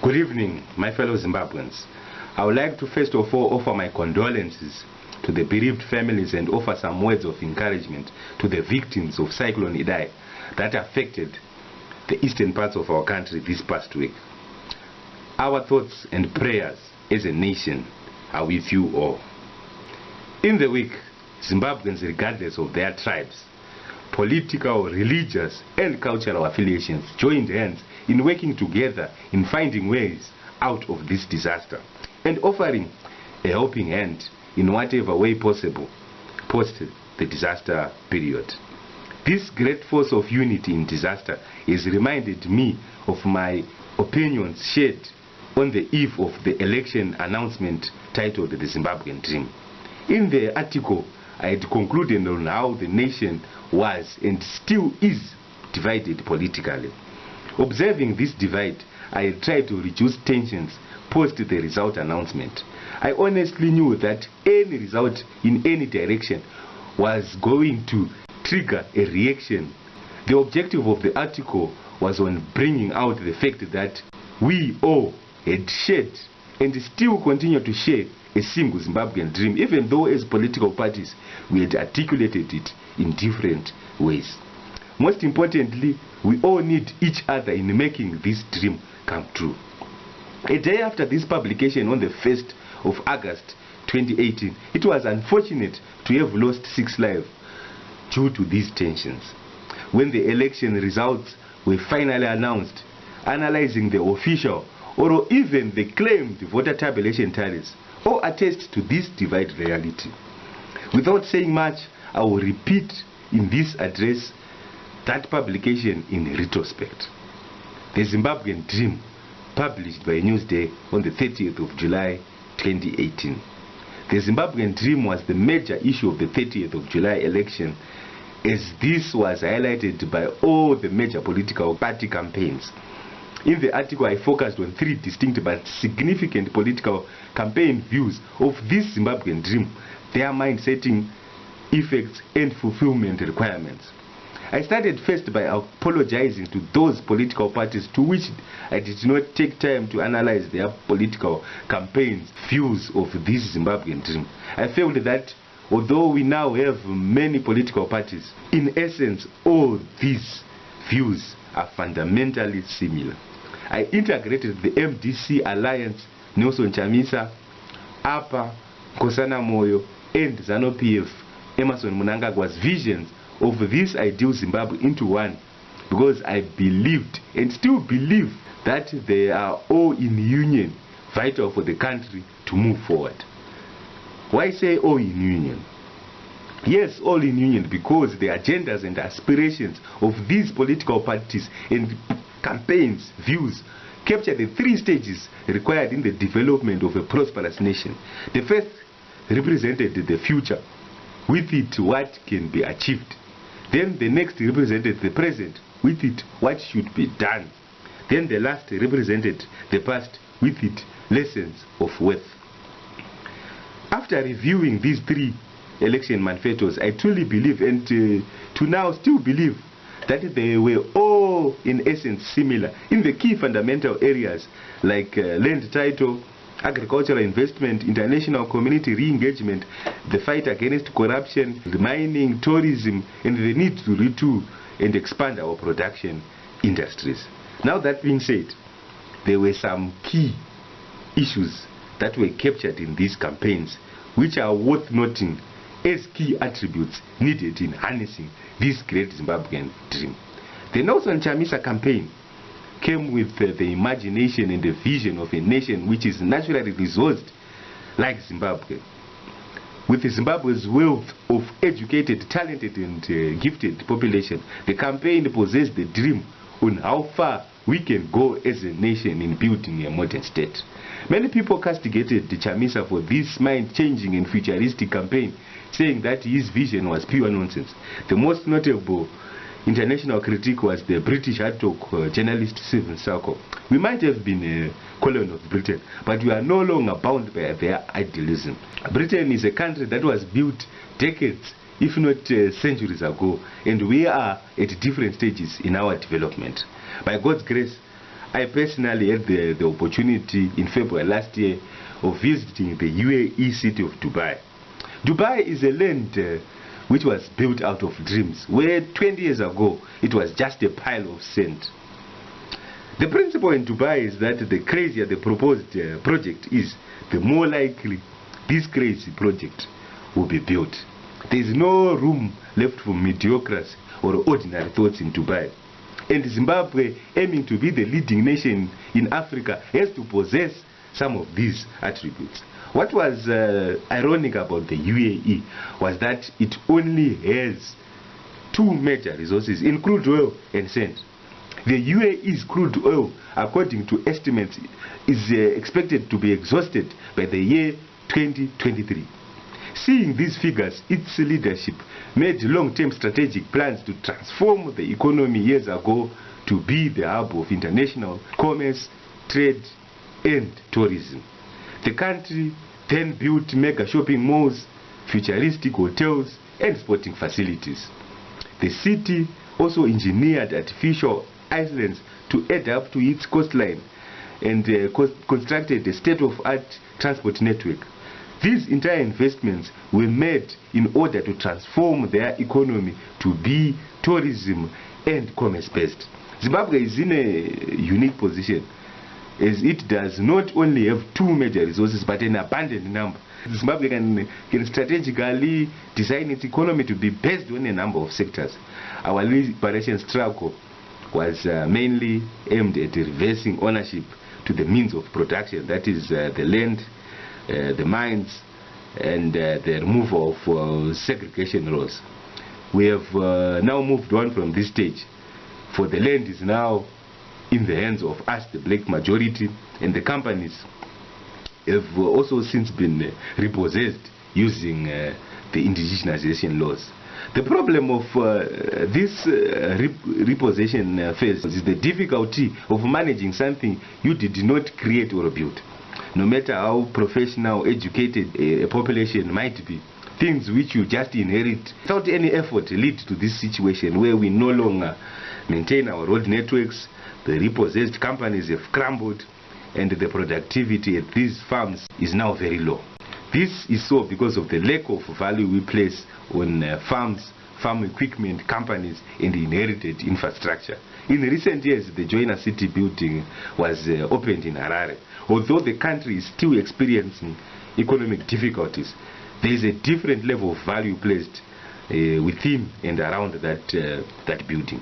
Good evening, my fellow Zimbabweans. I would like to first of all offer my condolences to the bereaved families and offer some words of encouragement to the victims of Cyclone Idai that affected the eastern parts of our country this past week. Our thoughts and prayers as a nation are with you all. In the week, Zimbabweans, regardless of their tribes, political, religious and cultural affiliations, joined hands in working together in finding ways out of this disaster and offering a helping hand in whatever way possible post the disaster period. This great force of unity in disaster has reminded me of my opinions shared on the eve of the election announcement titled The Zimbabwean Dream. In the article, I had concluded on how the nation was and still is divided politically. Observing this divide, I tried to reduce tensions post the result announcement. I honestly knew that any result in any direction was going to trigger a reaction. The objective of the article was on bringing out the fact that we all had shared and still continue to share a single Zimbabwean dream, even though as political parties we had articulated it in different ways. Most importantly, we all need each other in making this dream come true. A day after this publication, on the 1st of August 2018, it was unfortunate to have lost 6 lives due to these tensions. When the election results were finally announced, analyzing the official or even the claimed voter tabulation tallies all attest to this divide reality. Without saying much, I will repeat in this address that publication in retrospect. The Zimbabwean Dream, published by Newsday on the 30th of July 2018. The Zimbabwean Dream was the major issue of the 30th of July election, as this was highlighted by all the major political party campaigns. In the article, I focused on 3 distinct but significant political campaign views of this Zimbabwean Dream, their mind-setting effects and fulfillment requirements. I started first by apologizing to those political parties to which I did not take time to analyze their political campaigns' views of this Zimbabwean Dream. I felt that although we now have many political parties, in essence all these views are fundamentally similar. I integrated the MDC Alliance, Nelson Chamisa, APA, Nkosana Moyo and ZANU-PF, Emerson Mnangagwa's visions of this ideal Zimbabwe into one, because I believed and still believe that they are all in union, vital for the country to move forward. Why say all in union? Yes, all in union because the agendas and aspirations of these political parties and campaigns' views capture the 3 stages required in the development of a prosperous nation. The first represented the future, with it what can be achieved. Then the next represented the present, with it what should be done. Then the last represented the past, with it lessons of worth. After reviewing these 3 election manifestos, I truly believe and to now still believe that they were all in essence similar in the key fundamental areas like land title, agricultural investment, international community re-engagement, the fight against corruption, the mining, tourism, and the need to retool and expand our production industries. Now that being said, there were some key issues that were captured in these campaigns which are worth noting as key attributes needed in harnessing this great Zimbabwean dream. The Nelson Chamisa campaign came with the imagination and the vision of a nation which is naturally resourced like Zimbabwe. With Zimbabwe's wealth of educated, talented and gifted population, the campaign possessed the dream on how far we can go as a nation in building a modern state. Many people castigated Chamisa for this mind-changing and futuristic campaign, saying that his vision was pure nonsense. The most notable international critique was the British hard-talk journalist Stephen Sako. We might have been a colony of Britain, but we are no longer bound by their idealism. Britain is a country that was built decades, if not centuries ago, and we are at different stages in our development. By God's grace, I personally had the opportunity in February last year of visiting the UAE city of Dubai. Dubai is a land which was built out of dreams, where 20 years ago it was just a pile of sand. The principle in Dubai is that the crazier the proposed project is, the more likely this crazy project will be built. There is no room left for mediocrity or ordinary thoughts in Dubai. And Zimbabwe, aiming to be the leading nation in Africa, has to possess some of these attributes. What was ironic about the UAE was that it only has two major resources in crude oil and sand. The UAE's crude oil, according to estimates, is expected to be exhausted by the year 2023. Seeing these figures, its leadership made long-term strategic plans to transform the economy years ago to be the hub of international commerce, trade, and tourism. The country then built mega shopping malls, futuristic hotels, and sporting facilities. The city also engineered artificial islands to add up to its coastline and constructed a state-of-art transport network. These entire investments were made in order to transform their economy to be tourism and commerce-based. Zimbabwe is in a unique position, as it does not only have two major resources but an abundant number. Zimbabwe can strategically design its economy to be based on a number of sectors. Our liberation struggle was mainly aimed at reversing ownership to the means of production, that is the land, the mines, and the removal of segregation laws. We have now moved on from this stage, for the land is now in the hands of us, the black majority, and the companies have also since been repossessed using the indigenization laws. The problem of this repossession phase is the difficulty of managing something you did not create or build. No matter how professional, educated a population might be, things which you just inherit without any effort lead to this situation where we no longer maintain our road networks, the repossessed companies have crumbled, and the productivity at these farms is now very low. This is so because of the lack of value we place on farms, farm equipment, companies, and inherited infrastructure. In recent years, the Joiner City building was opened in Harare. Although the country is still experiencing economic difficulties, there is a different level of value placed within and around that building.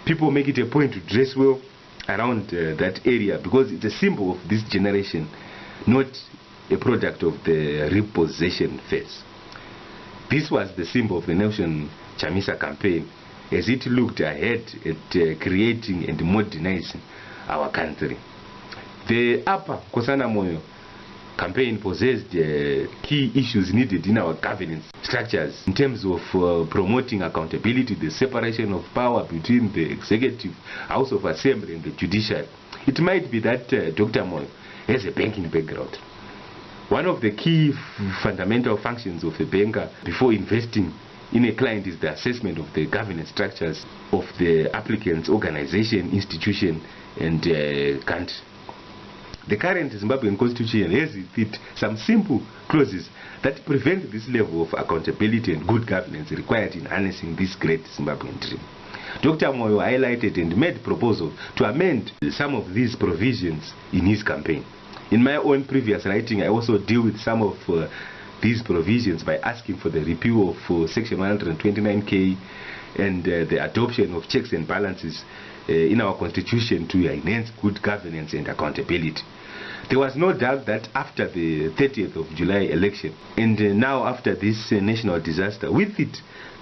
People make it a point to dress well around that area because it's a symbol of this generation, not a product of the repossession phase. This was the symbol of the Nelson Chamisa campaign as it looked ahead at creating and modernizing our country. The Upper Kosana Moyo campaign possessed key issues needed in our governance structures in terms of promoting accountability, the separation of power between the executive, House of Assembly, and the judiciary. It might be that Dr. Moyo has a banking background. One of the key fundamental functions of the banker before investing in a client is the assessment of the governance structures of the applicant's organization, institution, and country. The current Zimbabwean constitution has in it some simple clauses that prevent this level of accountability and good governance required in harnessing this great Zimbabwean dream. Dr. Moyo highlighted and made proposals to amend some of these provisions in his campaign. In my own previous writing, I also deal with some of these provisions by asking for the repeal of Section 129K and the adoption of checks and balances in our constitution to enhance good governance and accountability. There was no doubt that after the 30th of July election and now after this national disaster, with it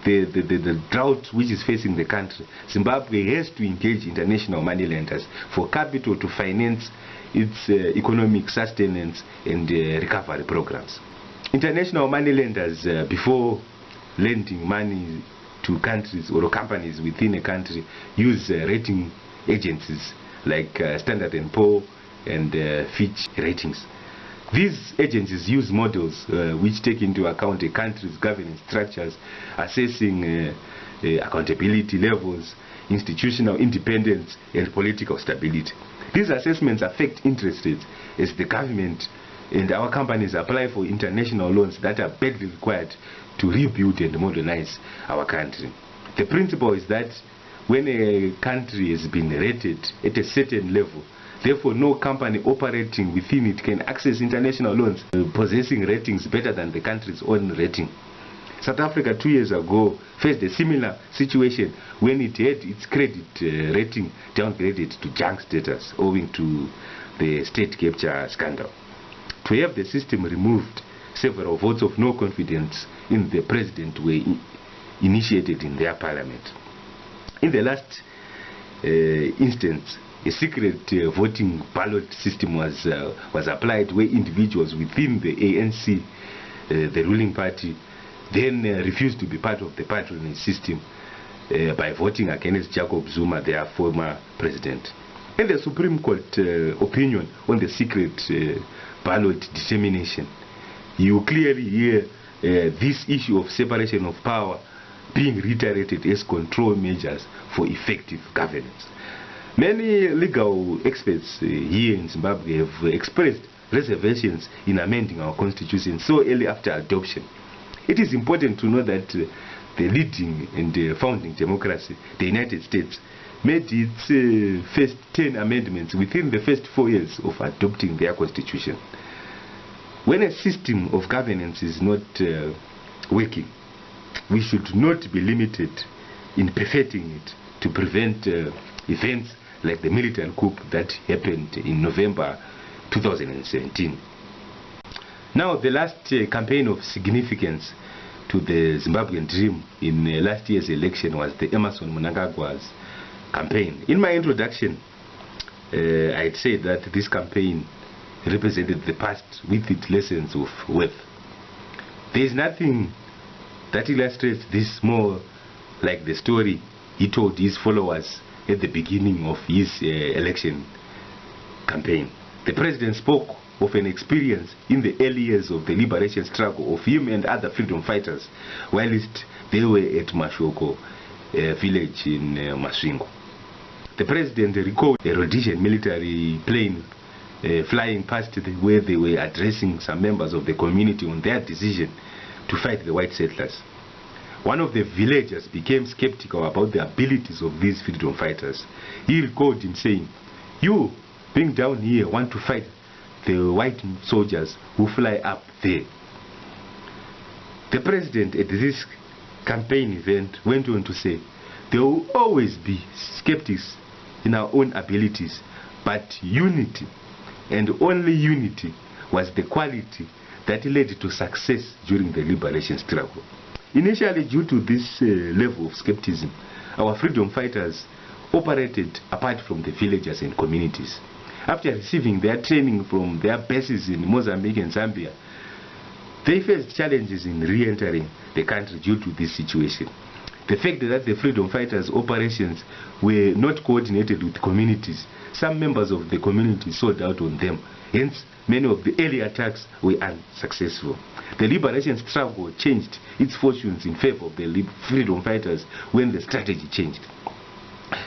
the drought which is facing the country, Zimbabwe has to engage international moneylenders for capital to finance its economic sustenance and recovery programs. International moneylenders, before lending money to countries or companies within a country, use rating agencies like Standard & Poor and Fitch ratings. These agencies use models which take into account a country's governance structures, assessing accountability levels, institutional independence, and political stability. These assessments affect interest rates as the government and our companies apply for international loans that are badly required to rebuild and modernize our country. The principle is that when a country has been rated at a certain level, therefore no company operating within it can access international loans possessing ratings better than the country's own rating. South Africa 2 years ago faced a similar situation when it had its credit rating downgraded to junk status owing to the state capture scandal. To have the system removed, several votes of no confidence in the president were initiated in their parliament. In the last instance, a secret voting ballot system was applied where individuals within the ANC, the ruling party, then refused to be part of the patronage system by voting against Jacob Zuma, their former president. In the Supreme Court opinion on the secret ballot determination, you clearly hear this issue of separation of power being reiterated as control measures for effective governance. Many legal experts here in Zimbabwe have expressed reservations in amending our constitution so early after adoption. It is important to know that the leading and founding democracy, the United States, made its first 10 amendments within the first 4 years of adopting their constitution. When a system of governance is not working, we should not be limited in perfecting it to prevent events like the military coup that happened in November 2017. Now, the last campaign of significance to the Zimbabwean dream in last year's election was the Emerson Mnangagwa's campaign. In my introduction, I'd said that this campaign represented the past with its lessons of worth. There is nothing that illustrates this more like the story he told his followers at the beginning of his election campaign. The president spoke of an experience in the early years of the liberation struggle of him and other freedom fighters whilst they were at Mashoko village in Masvingo. The president recalled a Rhodesian military plane flying past where they were addressing some members of the community on their decision to fight the white settlers. One of the villagers became skeptical about the abilities of these freedom fighters. He recalled him saying, "You, being down here, want to fight the white soldiers who fly up there." The president at this campaign event went on to say, "There will always be skeptics in our own abilities, but unity, and only unity, was the quality that led to success during the liberation struggle." Initially, due to this level of skepticism, our freedom fighters operated apart from the villagers and communities. After receiving their training from their bases in Mozambique and Zambia, they faced challenges in re-entering the country due to this situation. The fact that the freedom fighters' operations were not coordinated with communities, some members of the community sold out on them. Hence, many of the early attacks were unsuccessful. The liberation struggle changed its fortunes in favor of the freedom fighters when the strategy changed.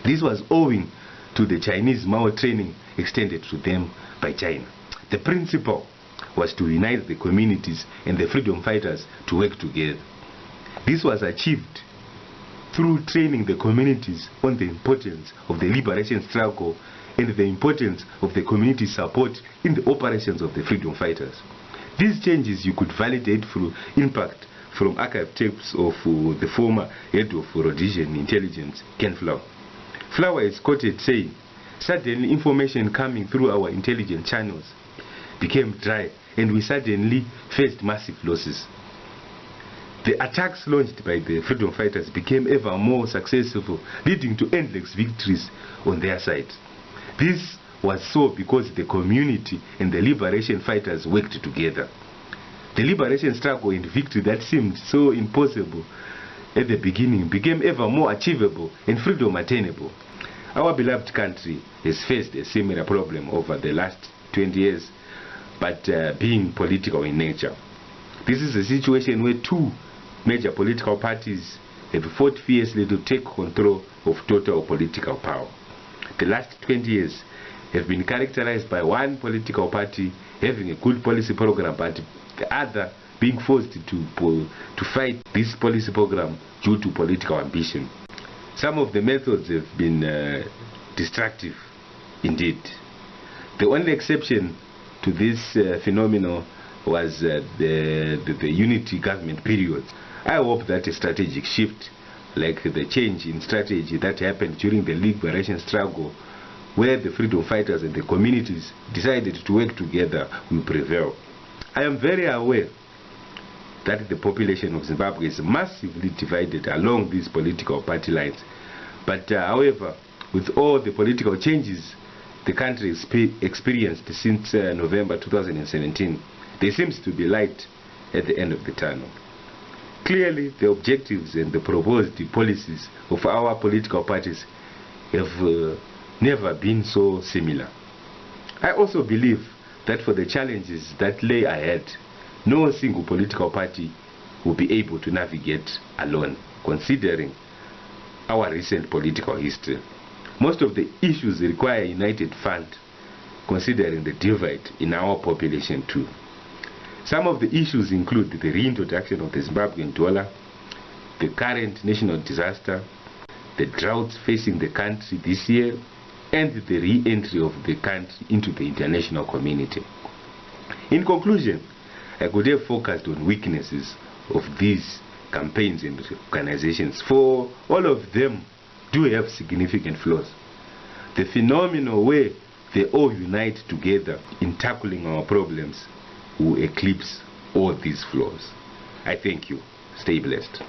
This was owing to the Chinese Mao training extended to them by China. The principle was to unite the communities and the freedom fighters to work together. This was achieved through training the communities on the importance of the liberation struggle and the importance of the community support in the operations of the freedom fighters. These changes you could validate through impact from archive tapes of the former head of Rhodesian intelligence, Ken Flower. Flower is quoted saying, "Suddenly information coming through our intelligence channels became dry and we suddenly faced massive losses. The attacks launched by the freedom fighters became ever more successful, leading to endless victories on their side. This was so because the community and the liberation fighters worked together. The liberation struggle and victory that seemed so impossible at the beginning became ever more achievable and freedom attainable." Our beloved country has faced a similar problem over the last 20 years, but being political in nature. This is a situation where two major political parties have fought fiercely to take control of total political power. The last 20 years have been characterized by one political party having a good policy program, but the other being forced to fight this policy program due to political ambition. Some of the methods have been destructive indeed. The only exception to this phenomenon was the unity government period. I hope that a strategic shift, like the change in strategy that happened during the liberation struggle, where the freedom fighters and the communities decided to work together, will prevail. I am very aware that the population of Zimbabwe is massively divided along these political party lines. But however, with all the political changes the country has experienced since November 2017, there seems to be light at the end of the tunnel. Clearly, the objectives and the proposed policies of our political parties have never been so similar. I also believe that for the challenges that lay ahead, no single political party will be able to navigate alone, considering our recent political history. Most of the issues require a united front, considering the divide in our population too. Some of the issues include the reintroduction of the Zimbabwean dollar, the current national disaster, the droughts facing the country this year, and the re-entry of the country into the international community. In conclusion, I could have focused on weaknesses of these campaigns and organizations, for all of them do have significant flaws. The phenomenon where they all unite together in tackling our problems will eclipse all these flaws. I thank you. Stay blessed.